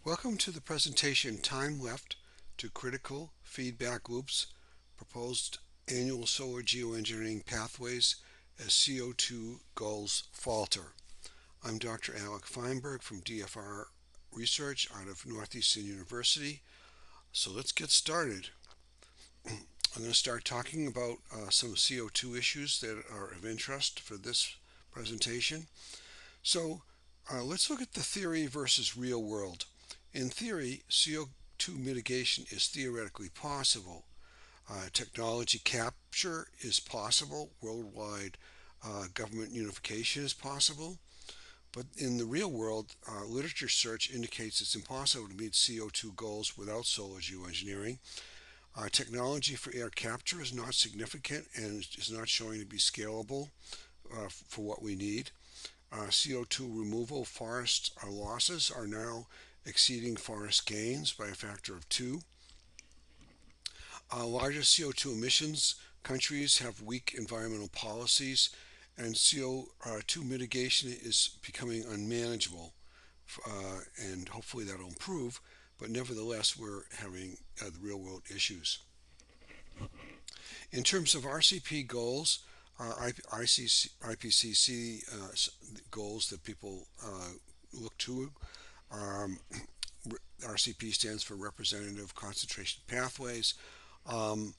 Welcome to the presentation Time Left to Critical Feedback Loops, Proposed Annual Solar Geoengineering Pathways as CO2 Goals Falter. I'm Dr. Alec Feinberg from DFR Research out of Northeastern University. So let's get started. I'm going to start talking about some CO2 issues that are of interest for this presentation. So let's look at the theory versus real world. In theory, CO2 mitigation is theoretically possible. Technology capture is possible. Worldwide government unification is possible. But in the real world, literature search indicates it's impossible to meet CO2 goals without solar geoengineering. Technology for air capture is not significant and is not showing to be scalable for what we need. CO2 removal forest losses are now exceeding forest gains by a factor of 2. Larger CO2 emissions countries have weak environmental policies, and CO2 mitigation is becoming unmanageable. And hopefully that'll improve, but nevertheless, we're having the real world issues. In terms of RCP goals, IPCC goals that people look to, um, RCP stands for Representative Concentration Pathways. Um,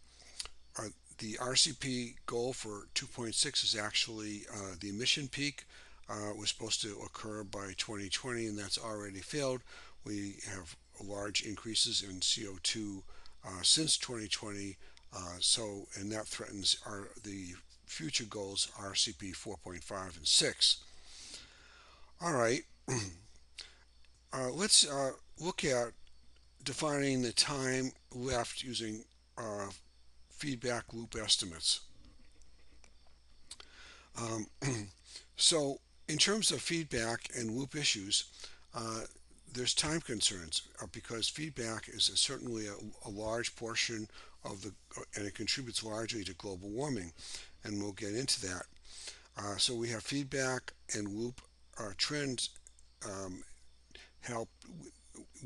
the RCP goal for 2.6 is actually the emission peak. Was supposed to occur by 2020, and that's already failed. We have large increases in CO2 since 2020, and that threatens the future goals RCP 4.5 and 6. All right, let's look at defining the time left using uh, feedback loop estimates. Um, so, in terms of feedback and loop issues, uh, there's time concerns because feedback is certainly a large portion of and it contributes largely to global warming, and we'll get into that. So we have feedback and loop trends um, help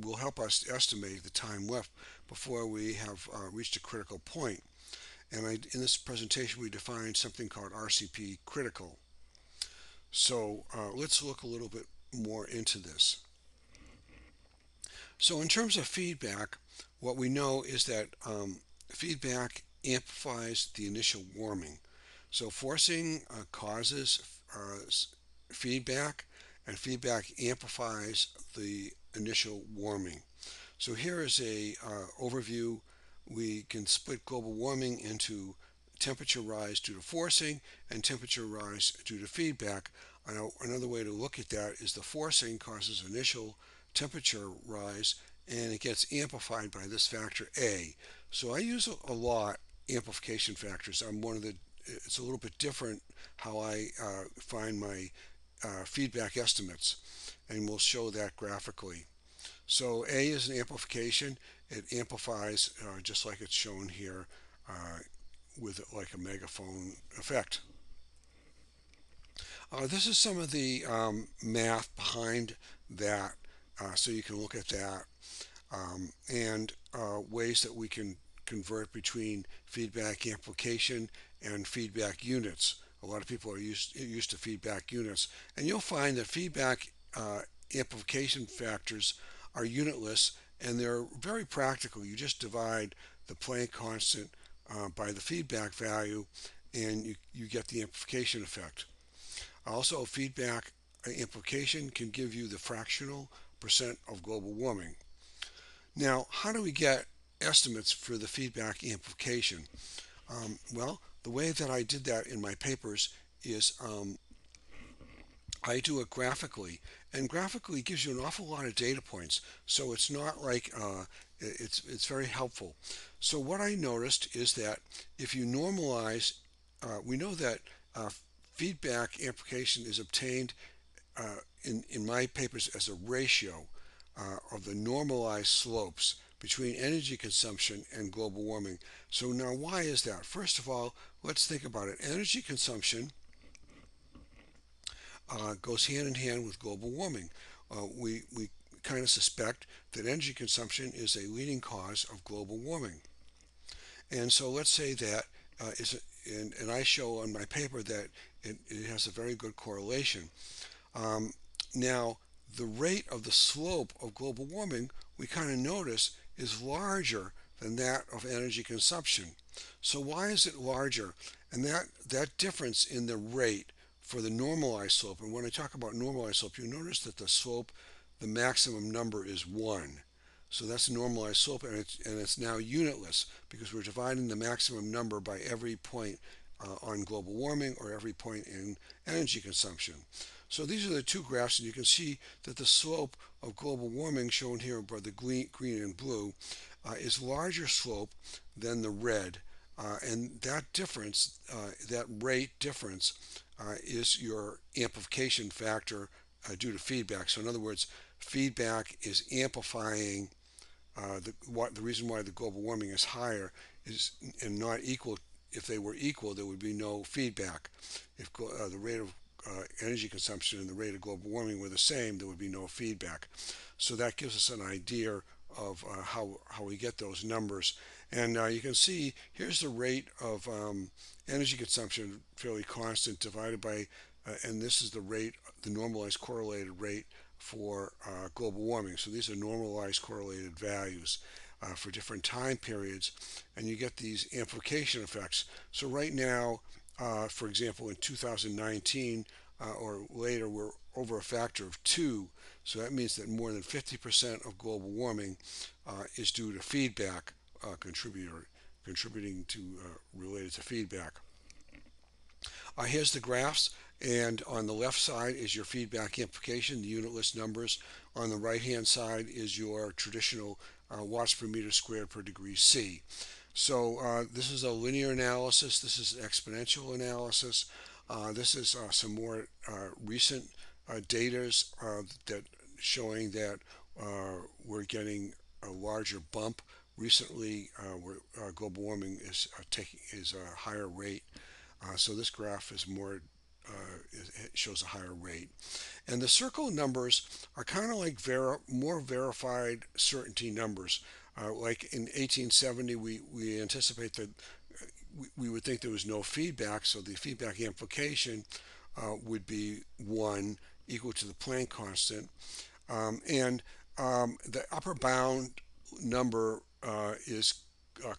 will help us estimate the time left before we have reached a critical point. And in this presentation, we defined something called RCP critical. So let's look a little bit more into this. So in terms of feedback, what we know is that feedback amplifies the initial warming. So forcing causes feedback, and feedback amplifies the initial warming. So here is a overview. We can split global warming into temperature rise due to forcing and temperature rise due to feedback. Another way to look at that is the forcing causes initial temperature rise, and it gets amplified by this factor A. So I use a lot amplification factors. It's a little bit different how I find my feedback estimates, and we'll show that graphically. So A is an amplification. It amplifies just like it's shown here with like a megaphone effect. This is some of the math behind that, so you can look at that and ways that we can convert between feedback amplification and feedback units. A lot of people are used to feedback units, and you'll find that feedback amplification factors are unitless, and they're very practical. You just divide the Planck constant by the feedback value, and you get the amplification effect. Also, feedback amplification can give you the fractional percent of global warming. Now, how do we get estimates for the feedback amplification? Well, the way that I did that in my papers is I do it graphically, and graphically gives you an awful lot of data points. So it's not like it's very helpful. So what I noticed is that if you normalize, we know that feedback amplification is obtained in my papers as a ratio of the normalized slopes between energy consumption and global warming. So now why is that? First of all, let's think about it. Energy consumption goes hand in hand with global warming. We kind of suspect that energy consumption is a leading cause of global warming. And so let's say that and I show on my paper that it has a very good correlation. Um, Now, the rate of the slope of global warming, we kind of notice, is larger than that of energy consumption. So why is it larger? And that difference in the rate for the normalized slope, and when I talk about normalized slope, you notice that the slope, the maximum number is 1. So that's a normalized slope, and it's now unitless because we're dividing the maximum number by every point on global warming or every point in energy consumption. So these are the two graphs, and you can see that the slope of global warming, shown here by the green and blue, is larger slope than the red. And that difference, that rate difference, is your amplification factor due to feedback. So in other words, feedback is amplifying the reason why the global warming is higher is and not equal. If they were equal, there would be no feedback. If the rate of energy consumption and the rate of global warming were the same, there would be no feedback. So that gives us an idea of how we get those numbers. And you can see here's the rate of energy consumption, fairly constant, divided by, and this is the rate, the normalized correlated rate for global warming. So these are normalized correlated values for different time periods, and you get these amplification effects. So right now, for example, in 2019 or later, we're over a factor of 2. So that means that more than 50% of global warming is due to feedback contributing to related to feedback. Here's the graphs, and on the left side is your feedback amplification, the unitless numbers. On the right hand side is your traditional watts per meter squared per degree C. So this is a linear analysis. This is exponential analysis. This is some more recent data that showing that we're getting a larger bump recently, where global warming is is a higher rate. So this graph is more it shows a higher rate. And the circle numbers are kind of like more verified certainty numbers. Like in 1870, we anticipate that we would think there was no feedback, so the feedback amplification would be 1 equal to the Planck constant. And the upper bound number is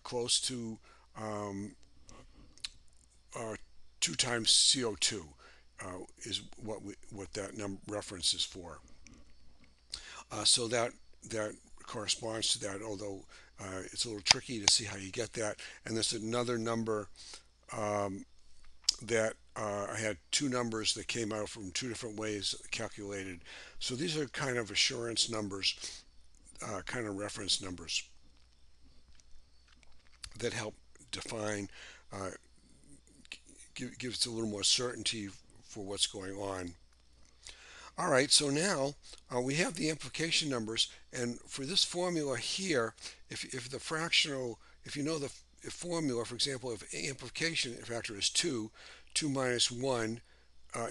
close to uh, 2 times CO2 is what that reference is for. So that corresponds to that, although it's a little tricky to see how you get that. And there's another number that I had 2 numbers that came out from 2 different ways calculated. So these are kind of assurance numbers, kind of reference numbers that help define, uh, gives a little more certainty for what's going on. All right, so now we have the implication numbers, and for this formula here, if the fractional, if you know the formula, for example, if amplification factor is 2, 2 minus 1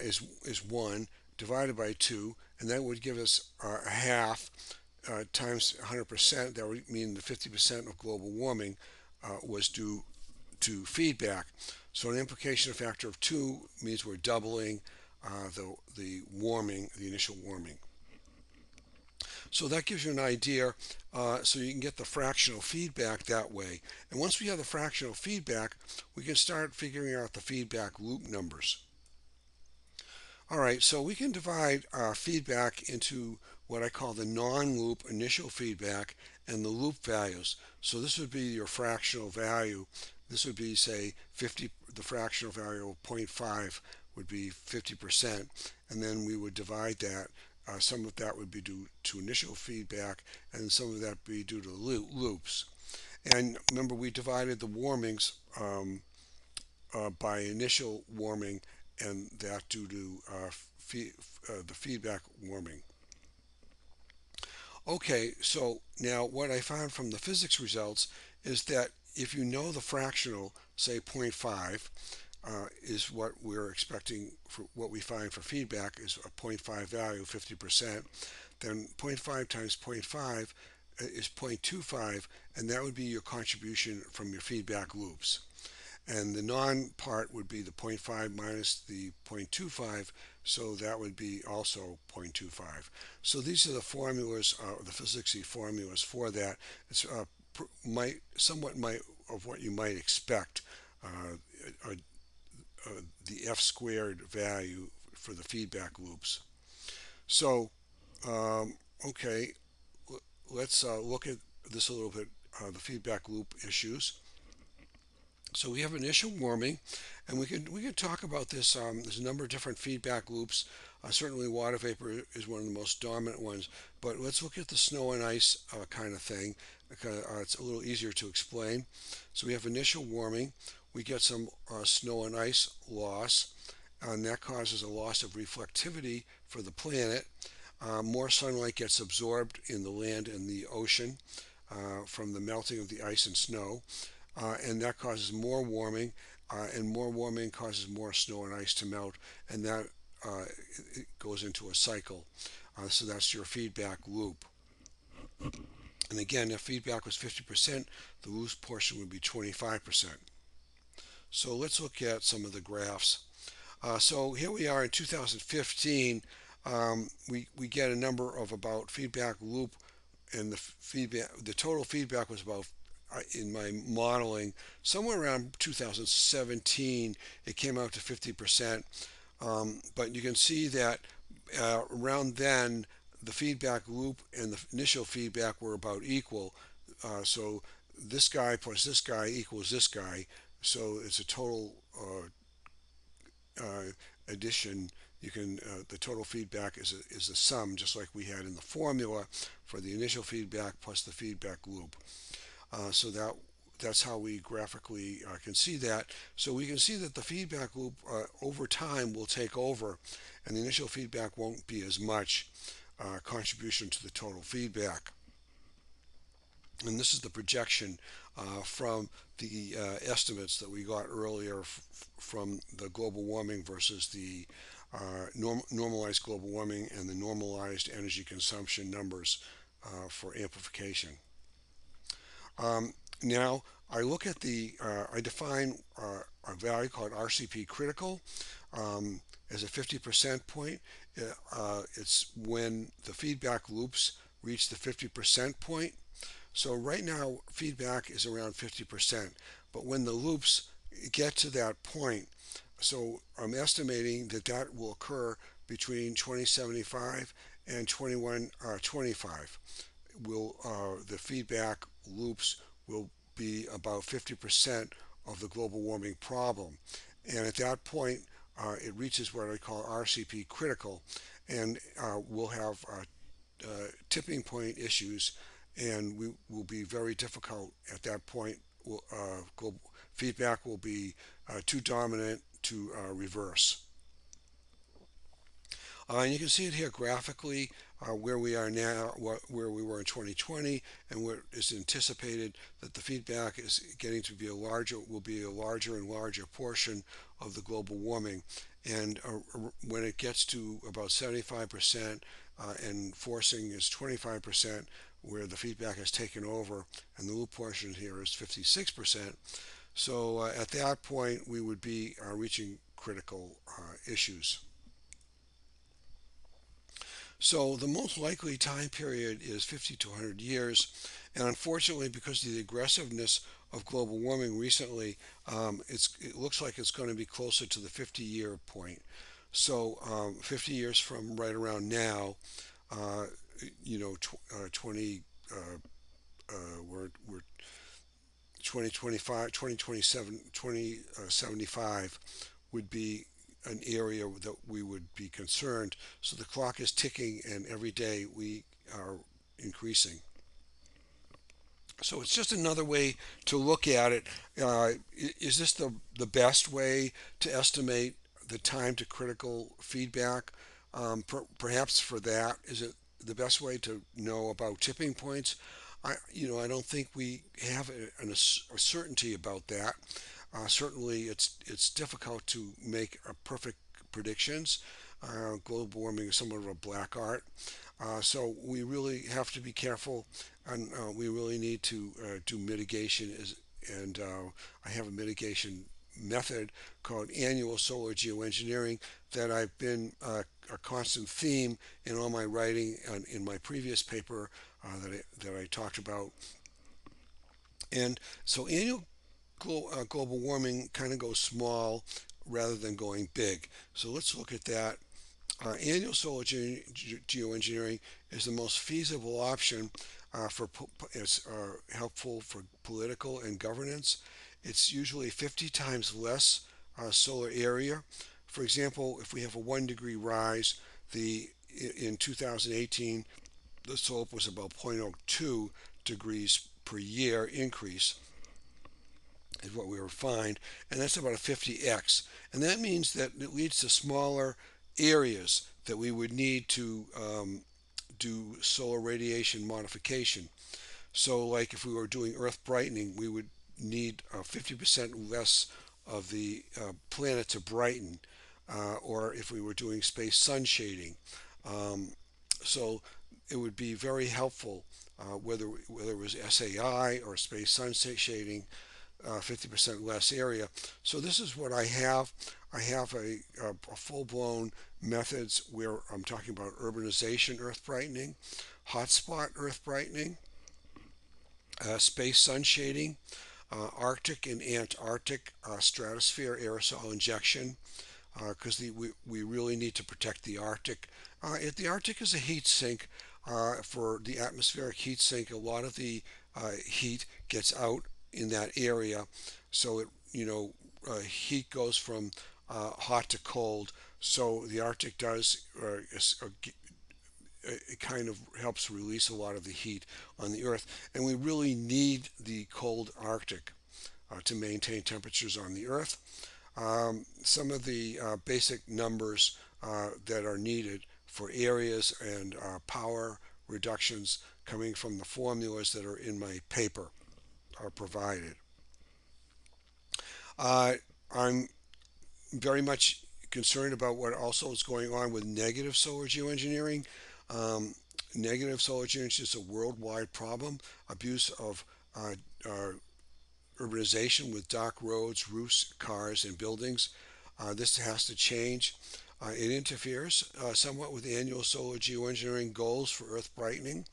is 1 divided by 2, and that would give us a half times 100%. That would mean the 50% of global warming was due to feedback. So an implication factor of 2 means we're doubling the warming, the initial warming. So that gives you an idea, so you can get the fractional feedback that way. And once we have the fractional feedback, we can start figuring out the feedback loop numbers. All right, so we can divide feedback into what I call the non-loop initial feedback and the loop values. So this would be your fractional value. This would be, say, 50. The fractional value of 0.5 would be 50%, and then we would divide that. Some of that would be due to initial feedback, and some of that would be due to loops. And remember, we divided the warmings by initial warming, and that due to the feedback warming. Okay, so now what I found from the physics results is that if you know the fractional, say 0.5, is what we're expecting for what we find for feedback is a 0.5 value, 50%, then 0.5 times 0.5 is 0.25, and that would be your contribution from your feedback loops. And the non-part would be the zero point 0.5 minus the 0.25, so that would be also 0.25. So these are the formulas, the physicsy formulas for that. It's somewhat of what you might expect, uh, uh, the f squared value for the feedback loops. So, um, okay, let's look at this a little bit, the feedback loop issues. So we have initial warming, and we can talk about this. There's a number of different feedback loops. Certainly, water vapor is one of the most dominant ones. But let's look at the snow and ice kind of thing. It's a little easier to explain. So we have initial warming. We get some snow and ice loss, and that causes a loss of reflectivity for the planet. More sunlight gets absorbed in the land and the ocean from the melting of the ice and snow, and that causes more warming, and more warming causes more snow and ice to melt, and that it goes into a cycle. So that's your feedback loop. And again, if feedback was 50%, the loose portion would be 25%. So let's look at some of the graphs. So here we are in 2015. We get a number of about feedback loop, and the total feedback was about, in my modeling, somewhere around 2017. It came out to 50%. But you can see that around then the feedback loop and the initial feedback were about equal. So this guy plus this guy equals this guy. So it's a total addition. You can the total feedback is a sum, just like we had in the formula for the initial feedback plus the feedback loop. So that's how we graphically can see that. So we can see that the feedback loop over time will take over, and the initial feedback won't be as much contribution to the total feedback. And this is the projection from the estimates that we got earlier from the global warming versus the normalized global warming and the normalized energy consumption numbers for amplification. Now, I look at I define a value called RCP critical as a 50% point. It's when the feedback loops reach the 50% point. So right now, feedback is around 50%, but when the loops get to that point, so I'm estimating that that will occur between 2075 and 2125. The feedback loops will be about 50% of the global warming problem. And at that point, it reaches what I call RCP critical, and we'll have tipping point issues, and we will be very difficult at that point. Global feedback will be too dominant to reverse. And you can see it here graphically, where we are now, where we were in 2020, and where it's anticipated that the feedback is getting to be will be a larger and larger portion of the global warming. And when it gets to about 75%, and forcing is 25%, where the feedback has taken over, and the loop portion here is 56%. So at that point, we would be reaching critical issues. So the most likely time period is 50 to 100 years, and unfortunately, because of the aggressiveness of global warming recently, it looks like it's going to be closer to the 50-year point. So 50 years from right around now, uh, 20, we're 2025, 2027, 2075 would be an area that we would be concerned. So the clock is ticking, and every day we are increasing. So it's just another way to look at it. Is this the best way to estimate the time to critical feedback? Perhaps for that, is it the best way to know about tipping points? I don't think we have a certainty about that. Certainly, it's difficult to make a perfect predictions. Global warming is somewhat of a black art. So we really have to be careful, and we really need to do mitigation. And I have a mitigation method called annual solar geoengineering that I've been a constant theme in all my writing and in my previous paper that I talked about. And so annual global warming kind of goes small rather than going big. So let's look at that. Annual solar geoengineering is the most feasible option it's helpful for political and governance. It's usually 50 times less solar area. For example, if we have a 1 degree rise, the in 2018 the slope was about 0.02 degrees per year increase is what we were fined, and that's about a 50x. And that means that it leads to smaller areas that we would need to do solar radiation modification. So, like if we were doing Earth brightening, we would need 50% less of the planet to brighten, or if we were doing space sun shading. Um, so, it would be very helpful whether it was SAI or space sun shading 50% less area. So this is what I have. I have a full-blown methods where I'm talking about urbanization earth brightening, hotspot earth brightening, space sun shading, Arctic and Antarctic stratosphere aerosol injection, because we really need to protect the Arctic. If the Arctic is a heat sink for the atmospheric heat sink, a lot of the heat gets out in that area, so heat goes from hot to cold. So the Arctic does it kind of helps release a lot of the heat on the Earth, and we really need the cold Arctic to maintain temperatures on the Earth. Some of the basic numbers that are needed for areas and power reductions coming from the formulas that are in my paper are provided. Uh, I'm very much concerned about what also is going on with negative solar geoengineering. Um, Negative solar geoengineering is a worldwide problem. Abuse of uh, uh, urbanization with dark roads, roofs, cars, and buildings. This has to change. It interferes somewhat with annual solar geoengineering goals for Earth brightening.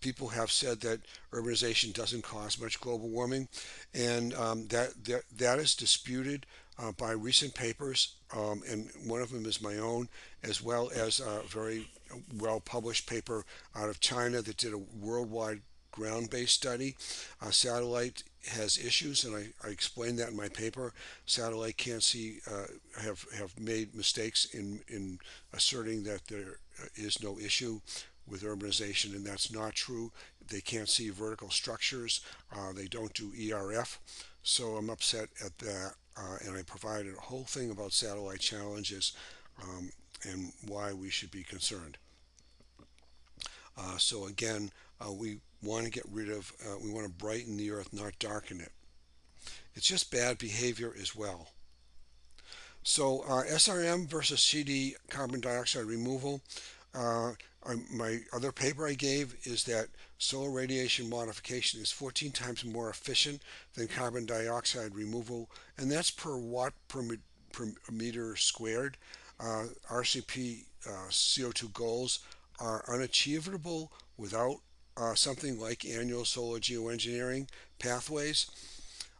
People have said that urbanization doesn't cause much global warming, and that is disputed by recent papers, and one of them is my own, as well as a very well published paper out of China that did a worldwide ground-based study. Satellite has issues, and I explained that in my paper. Satellite can't see have made mistakes in asserting that there is no issue with urbanization, and that's not true. They can't see vertical structures. They don't do ERF. So I'm upset at that, and I provided a whole thing about satellite challenges and why we should be concerned. So again, we want to get rid of, we want to brighten the earth, not darken it. It's just bad behavior as well. So SRM versus CD carbon dioxide removal. Uh, my other paper I gave is that solar radiation modification is 14 times more efficient than carbon dioxide removal, and that's per watt per meter squared. RCP CO2 goals are unachievable without something like annual solar geoengineering pathways.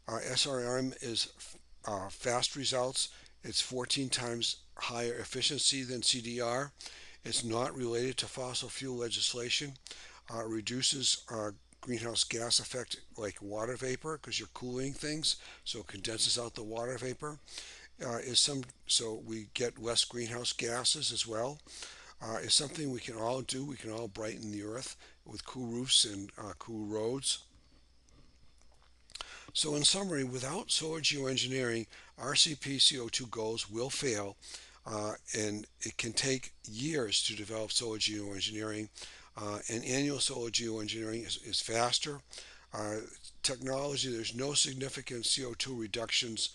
SRM is fast results. It's 14 times higher efficiency than CDR. It's not related to fossil fuel legislation. Reduces greenhouse gas effect like water vapor because you're cooling things, so it condenses out the water vapor. So we get less greenhouse gases as well. Is something we can all do. We can all brighten the earth with cool roofs and cool roads. So, in summary, without solar geoengineering, RCP CO2 goals will fail, and it can take years to develop solar geoengineering. And annual solar geoengineering is faster. Uh, Technology, there's no significant CO2 reductions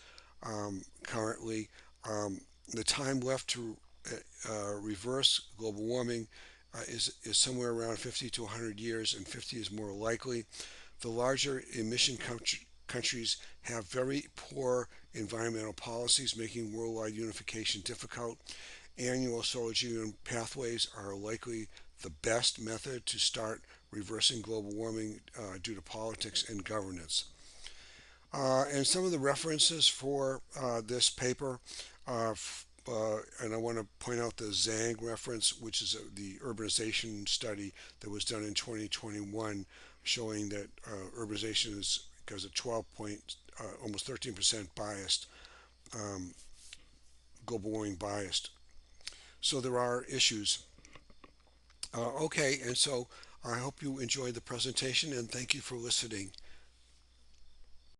currently. The time left to reverse global warming is somewhere around 50 to 100 years, and 50 is more likely. The larger emission countries have very poor environmental policies, making worldwide unification difficult. Annual solar geoengineering pathways are likely the best method to start reversing global warming due to politics and governance. And some of the references for this paper, and I want to point out the Zhang reference, which is the urbanization study that was done in 2021, showing that urbanization is because of 12 point, almost 13% biased, um, global warming biased. So there are issues. Okay, and so I hope you enjoyed the presentation and thank you for listening.